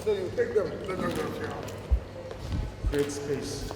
So you take them, let them go. Create space.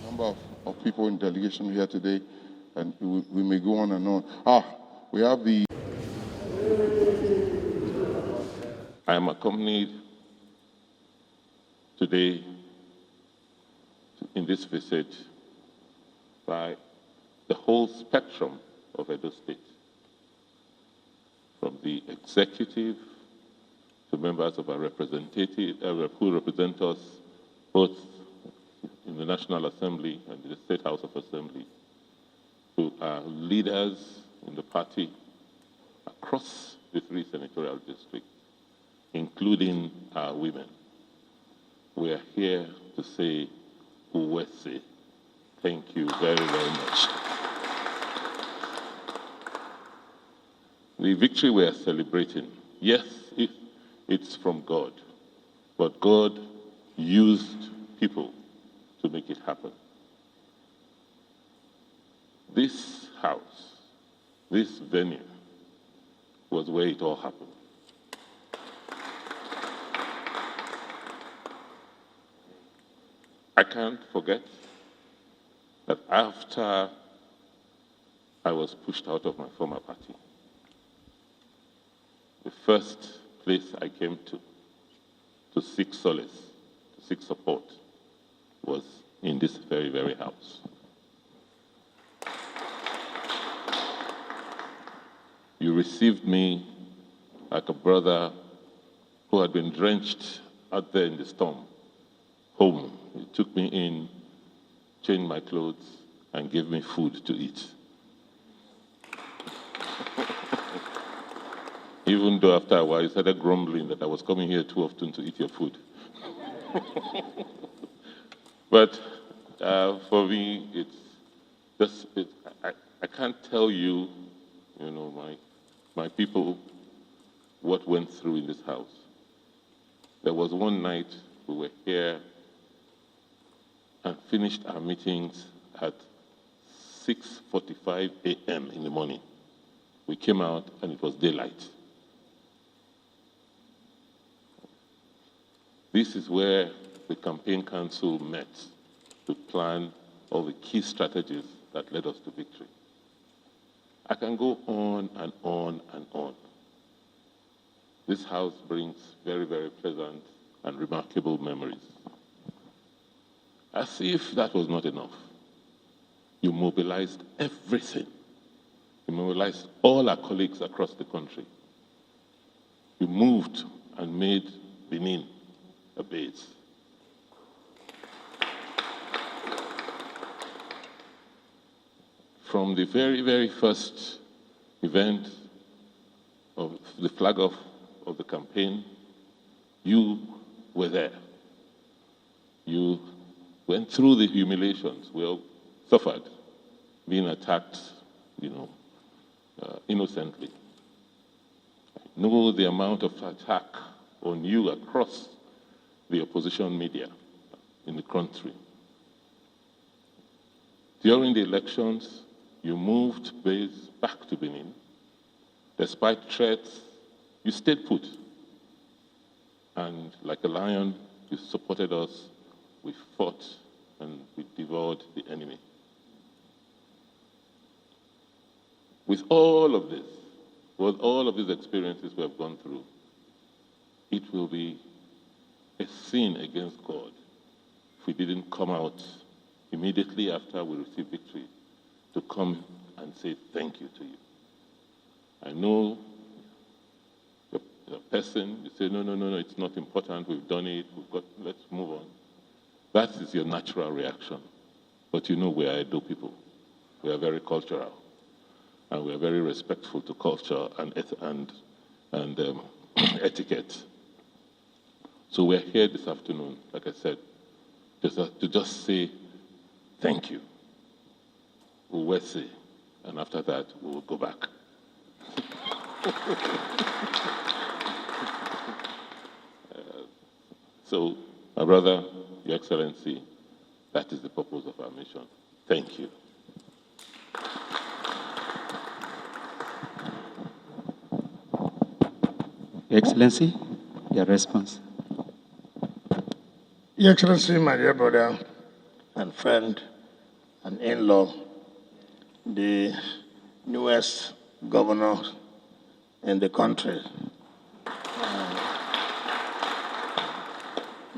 Number of people in delegation here today, and we may go on and on. We have the... I am accompanied today in this visit by the whole spectrum of Edo State, from the executive to members of our representative who represent us both in the National Assembly and the State House of Assembly, to our leaders in the party across the 3 senatorial districts, including our women. We are here to say, Uwese, thank you very, very much. The victory we are celebrating, yes, it's from God, but God used people to make it happen. This house, this venue, was where it all happened. I can't forget that after I was pushed out of my former party, the first place I came to seek solace, to seek support, was in this very, very house. You received me like a brother who had been drenched out there in the storm, home. You took me in, changed my clothes, and gave me food to eat. Even though after a while you started grumbling that I was coming here too often to eat your food. But for me, it's just, I can't tell you, my people, what went through in this house. There was one night we were here and finished our meetings at 6:45 a.m. in the morning. We came out and it was daylight. This is where the campaign council met to plan all the key strategies that led us to victory. I can go on and on and on. This house brings very, very pleasant and remarkable memories. As if that was not enough, you mobilized everything. You mobilized all our colleagues across the country. You moved and made Benin a base. From the very, very first event of the flag off of the campaign, you were there. You went through the humiliations we all suffered, being attacked, innocently. I know the amount of attack on you across the opposition media in the country. During the elections, you moved base back to Benin. Despite threats, you stayed put. And like a lion, you supported us. We fought and we devoured the enemy. With all of this, with all of these experiences we have gone through, it will be a sin against God if we didn't come out immediately after we received victory to come and say thank you to you. I know the person, you say, no, it's not important, we've done it, let's move on. That is your natural reaction. But you know we are Edo people. We are very cultural. And we are very respectful to culture and etiquette. So we're here this afternoon, like I said, to just say thank you. We will say, and after that, we will go back. So, my brother, Your Excellency, that is the purpose of our mission. Thank you. Your Excellency, your response. Your Excellency, my dear brother and friend and in-law, the newest governor in the country,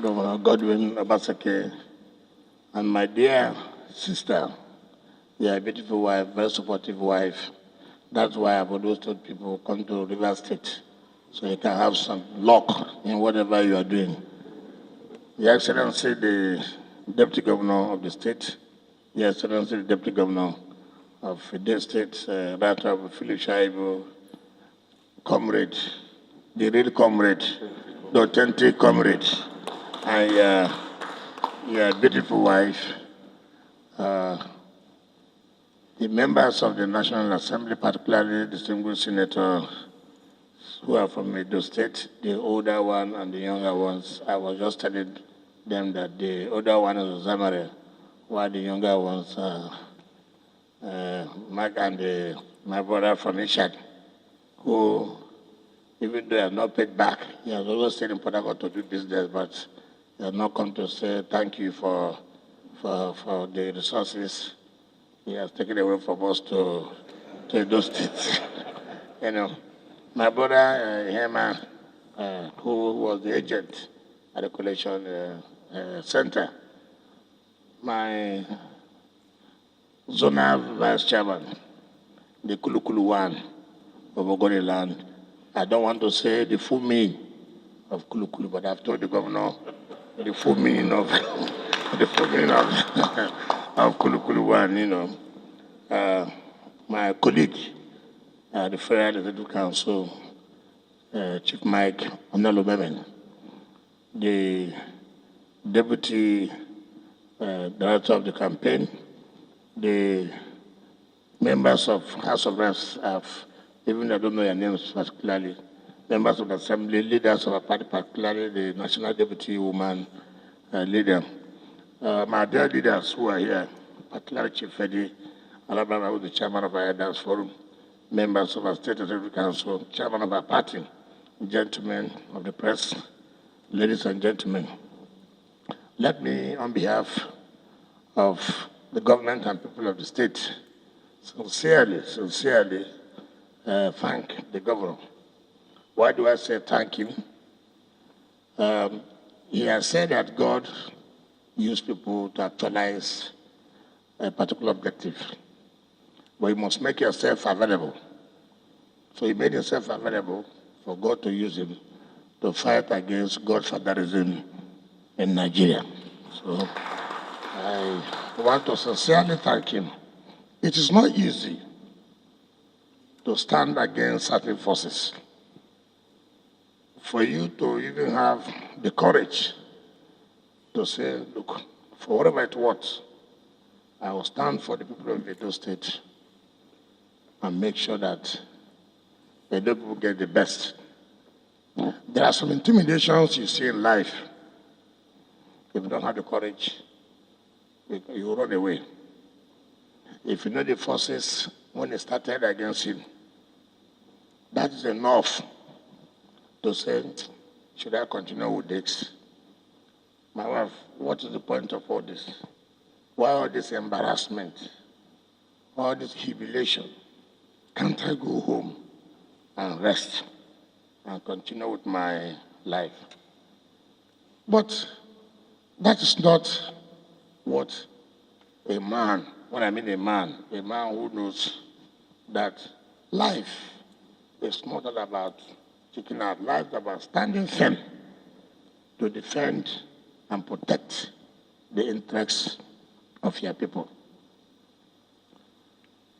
Governor Godwin Obaseki, and my dear sister, your beautiful wife, very supportive wife. That's why I've always told people, come to River State, so you can have some luck in whatever you are doing. Your Excellency, the Deputy Governor of the state, Your Excellency, the Deputy Governor of the state, Right Honorable Philip Shaibu, comrade, the real comrade, the authentic comrade, and your beautiful wife, the members of the National Assembly, particularly distinguished senators who are from Edo State, the older one and the younger ones. I was just telling them that the older one is Zamare, while the younger ones are Mark and my brother from Ishad, who, even though I have not paid back, he has always stayed in Port Harcourt to do business, but he has not come to say thank you for the resources he has taken away from us to Edo State. You know, my brother Hema, who was the agent at the collection center, my zonal vice chairman, the Kulukulu one of Ogoni land. I don't want to say the full meaning of Kulukulu, but I've told the governor the full meaning of the full meaning of Kulukulu one. You know, my colleague, the Federal Executive Council, Chief Mike Onalobemen, the Deputy Director of the campaign, the members of House of Reps, even I don't know your names particularly, members of the Assembly, leaders of a party, particularly the National Deputy Woman leader, my dear leaders who are here, particularly Chief Fedi Alabama, who is the chairman of our Elders Forum, members of our State Executive Council, chairman of our party, gentlemen of the press, ladies and gentlemen. Let me, on behalf of the government and people of the state, sincerely thank the governor. Why do I say thank him? He has said that God used people to actualize a particular objective, but you must make yourself available. So he made himself available for God to use him to fight against godfatherism in Nigeria. So I want to sincerely thank him. It is not easy to stand against certain forces. For you to even have the courage to say, look, for whatever it was, I will stand for the people of Edo State and make sure that Edo people get the best. There are some intimidations you see in life. If you don't have the courage, you run away. If you know the forces when they started against him, that is enough to say, should I continue with this? My wife, what is the point of all this? Why all this embarrassment? All this humiliation? Can't I go home and rest and continue with my life? But that is not what a man, when I mean a man who knows that life It's not all about taking our lives, it's about standing firm to defend and protect the interests of your people.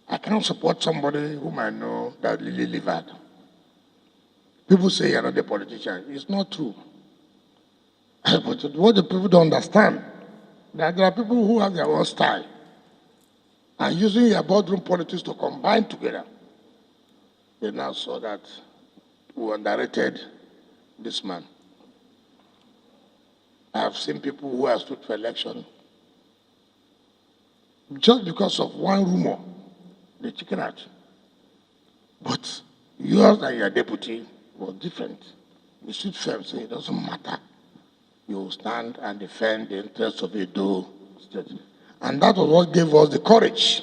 I cannot support somebody whom I know that really livered. People say you're not a politician. It's not true. But what the people don't understand, that there are people who have their own style and using your boardroom politics to combine together. They now saw that we underrated this man. I have seen people who have stood for election just because of one rumor, they chicken out. But yours and your deputy was different. You stood firm, say it doesn't matter. You stand and defend the interests of Edo State. And that was what gave us the courage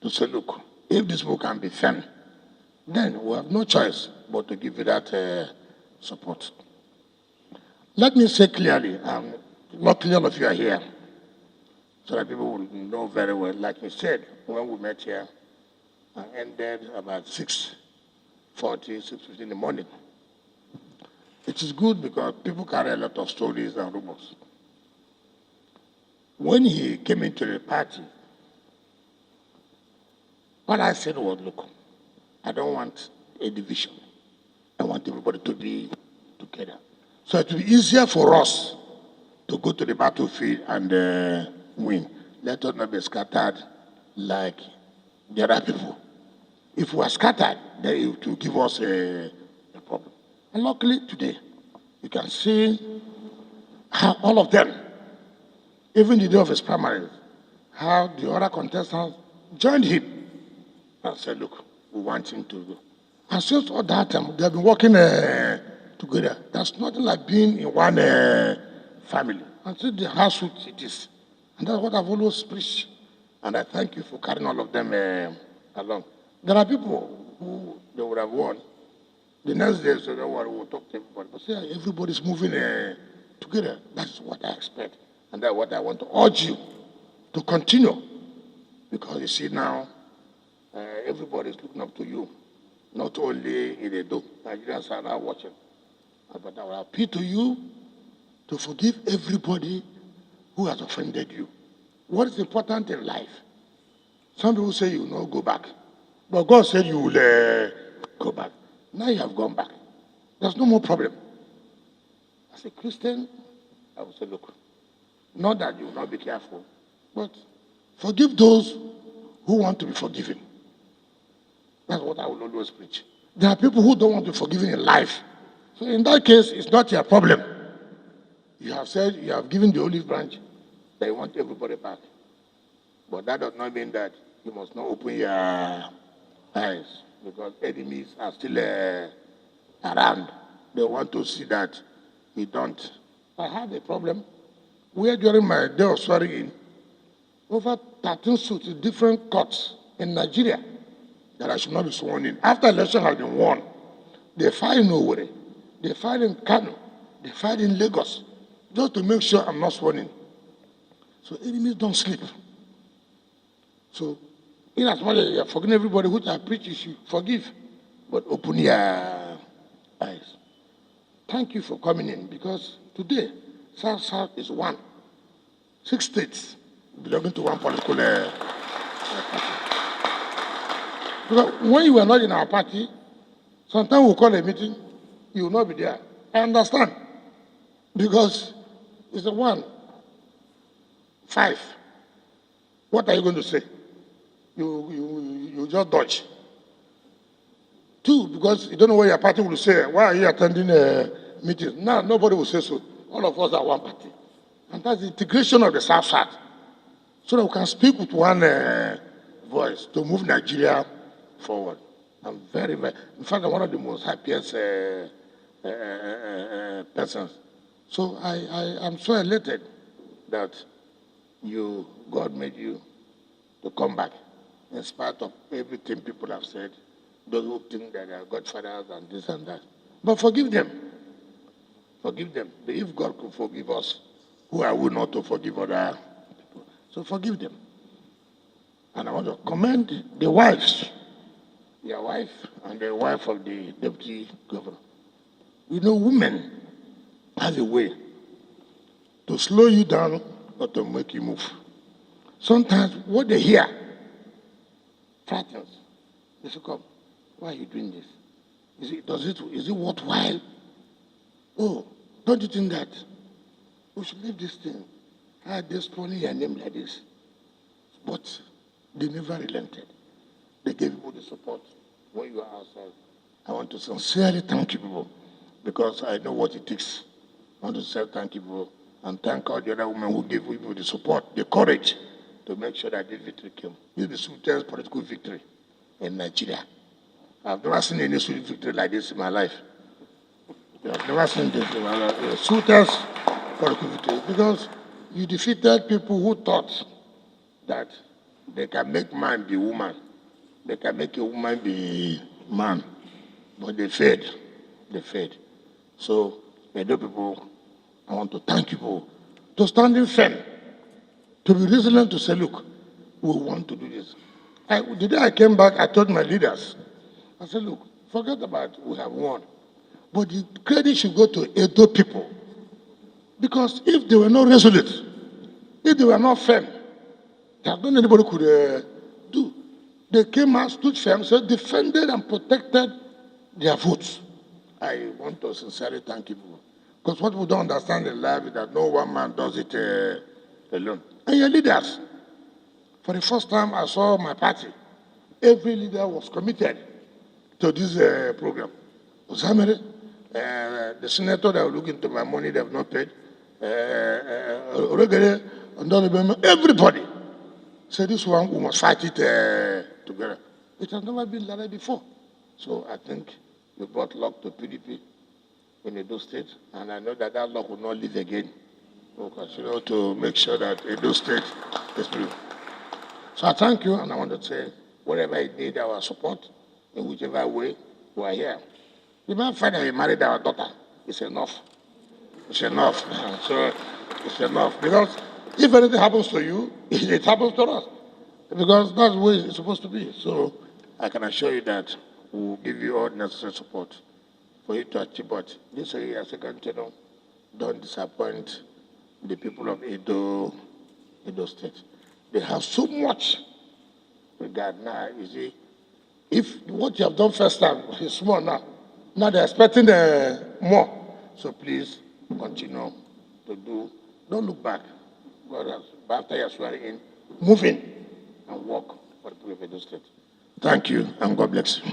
to say, look, if this book can be firm, then we have no choice but to give you that support. Let me say clearly, luckily all of you are here, so that people will know very well. Like we said, when we met here, I ended about 6:40, 6:50 in the morning. It is good because people carry a lot of stories and rumors. When he came into the party, what I said was, look, I don't want a division. I want everybody to be together. So it will be easier for us to go to the battlefield and win. Let us not be scattered like the other people. If we are scattered, then it will give us a problem. And luckily today, you can see how all of them, even the day of his primaries, how the other contestants joined him and said, look, we want him to go. And since all that time, they've been working together. There's nothing like being in one family. And so the household it is. And that's what I've always preached. And I thank you for carrying all of them along. There are people who they would have won. The next day, so no one will talk to everybody. But see, everybody's moving together. That's what I expect. And that's what I want to urge you to continue. Because you see now, everybody's looking up to you. Not only in Edo, Nigerians are now watching. But I will appeal to you to forgive everybody who has offended you. What is important in life? Some people say you will not go back. But God said you will go back. Now you have gone back. There's no more problem. As a Christian, I will say, look, not that you will not be careful, but forgive those who want to be forgiven. That's what I will always preach. There are people who don't want to be forgiven in life. So in that case, it's not your problem. You have said, you have given the olive branch, that you want everybody back. But that does not mean that you must not open your eyes, because enemies are still around. They want to see that you don't. I had a problem where during my day of swearing in, over 13 suits in different courts in Nigeria that I should not be sworn in. After election had been won, they filed in Owerri, they filed in Kano, they filed in Lagos, just to make sure I'm not sworn in. So enemies don't sleep. So, in as much as you have forgiven everybody, which I preach you should forgive, but open your eyes. Thank you for coming in, because today, South is one. 6 states belonging to one political party. Because when you were not in our party, sometimes we'll call a meeting, you will not be there. I understand. Because it's a 1, 5. What are you going to say? You just dodge. 2, because you don't know what your party will say. Why are you attending a meeting? Now, nobody will say so. All of us are one party. And that's the integration of the South Side. So that we can speak with one voice to move Nigeria forward. I'm very, very, in fact, I'm one of the most happiest persons. So I'm so elated that God made you to come back, in spite of everything people have said, those who think that they are godfathers and this and that. But forgive them. Forgive them. If God could forgive us, who are we not to forgive other people? So forgive them. And I want to commend the wives. your wife and the wife of the deputy governor. You know, women have a way to slow you down or to make you move. Sometimes what they hear frightens. They say, come, why are you doing this? Is it worthwhile? Oh, don't you think that we should leave this thing? They're spoiling your name like this. But they never relented. They gave people the support when you are outside. I want to sincerely thank you people because I know what it takes. I want to say thank you people and thank all the other women who gave people the support, the courage to make sure that this victory came. This is the sweetest political victory in Nigeria. I've never seen any sweet victory like this in my life. I've never seen this in my life. The sweetest political victory because you defeated people who thought that they can make man be woman. They can make a woman be man. But they failed. They failed. So, Edo people, I want to thank you all to standing firm, to be resilient, to say, look, we want to do this. The day I came back, I told my leaders, I said, look, forget about we have won. But the credit should go to Edo people. Because if they were not resolute, if they were not firm, there's nothing anybody could do. They came out, stood firm, so defended and protected their votes. I want to sincerely thank you. Because what we don't understand in life is that no one man does it alone. And your leaders, for the first time I saw my party, every leader was committed to this program. Osamere, the senator that will look into my money they have not paid, everybody said this one, we must fight it together. It has never been like that before. So I think we brought luck to PDP in Edo State, and I know that luck will not live again. We'll continue to make sure that Edo State is through. So I thank you, and I want to say, whatever you need our support, in whichever way, we are here. The man finally married our daughter. It's enough. It's enough. So it's enough. Because if anything happens to you, it happens to us. Because that's the way it's supposed to be. So I can assure you that we'll give you all necessary support for you to achieve. But this year, second tenure, don't disappoint the people of Edo State. They have so much regard now. You see, if what you have done first time is small now, now they're expecting more. So please continue to do. Don't look back. But after you're swearing in, move in and work for the people of Edo State. Thank you, and God bless you.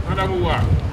Madam Uwa.